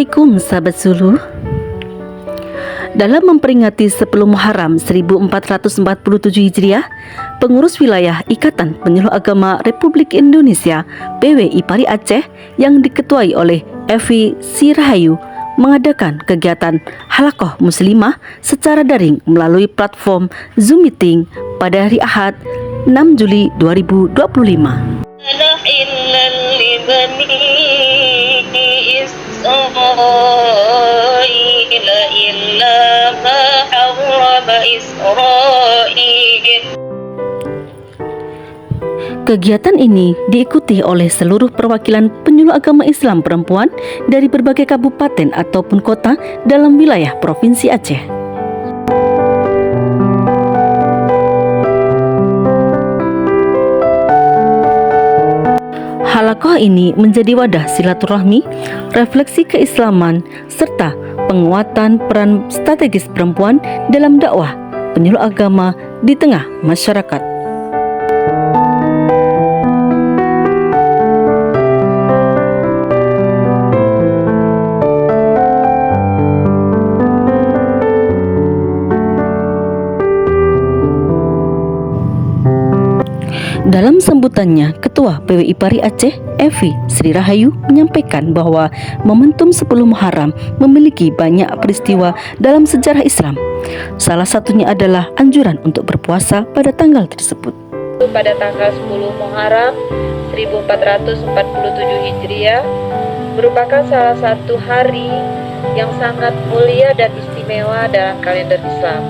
Assalamualaikum sahabat Zulu. Dalam memperingati 10 Muharram 1447 Hijriah, pengurus wilayah Ikatan Penyuluh Agama Republik Indonesia PWI Pari Aceh yang diketuai oleh Evi Sirahayu mengadakan kegiatan Halaqah Muslimah secara daring melalui platform Zoom Meeting pada hari Ahad 6 Juli 2025. Kegiatan ini diikuti oleh seluruh perwakilan penyuluh agama Islam perempuan dari berbagai kabupaten ataupun kota dalam wilayah Provinsi Aceh. Halaqah ini menjadi wadah silaturahmi, refleksi keislaman, serta penguatan peran strategis perempuan dalam dakwah penyuluh agama di tengah masyarakat. Dalam sambutannya, Ketua PWI Pari Aceh, Evi Sirahayu, menyampaikan bahwa momentum 10 Muharram memiliki banyak peristiwa dalam sejarah Islam. Salah satunya adalah anjuran untuk berpuasa pada tanggal tersebut. Pada tanggal 10 Muharram 1447 Hijriah merupakan salah satu hari yang sangat mulia dan istimewa dalam kalender Islam.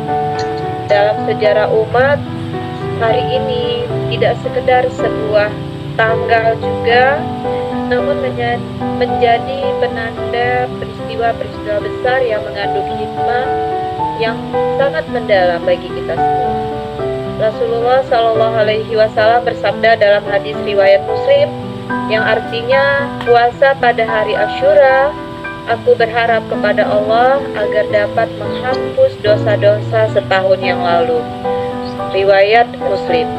Dalam sejarah umat, hari ini tidak sekedar sebuah tanggal juga, namun menjadi penanda peristiwa-peristiwa besar yang mengandung hikmah yang sangat mendalam bagi kita semua. Rasulullah Shallallahu Alaihi Wasallam bersabda dalam hadis riwayat Muslim yang artinya, puasa pada hari Asyura, aku berharap kepada Allah agar dapat menghapus dosa-dosa setahun yang lalu. Riwayat Muslim.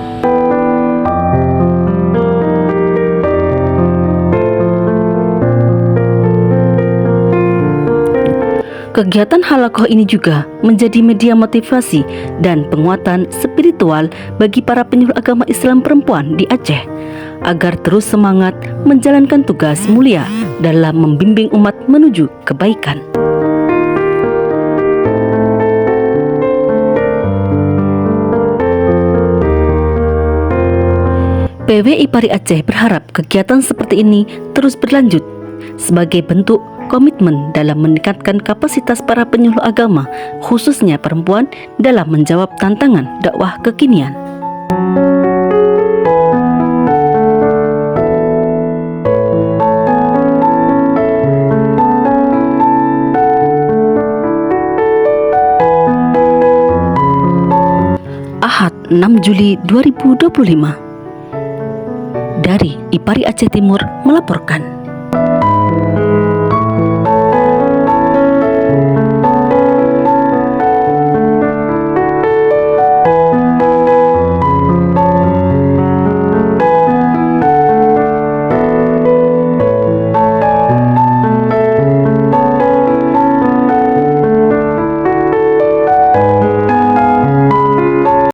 Kegiatan Halaqah ini juga menjadi media motivasi dan penguatan spiritual bagi para penyuluh agama Islam perempuan di Aceh agar terus semangat menjalankan tugas mulia dalam membimbing umat menuju kebaikan. PWI Pari Aceh berharap kegiatan seperti ini terus berlanjut sebagai bentuk komitmen dalam meningkatkan kapasitas para penyuluh agama, khususnya perempuan, dalam menjawab tantangan dakwah kekinian. Ahad 6 Juli 2025. Dari IPARI Aceh Timur melaporkan.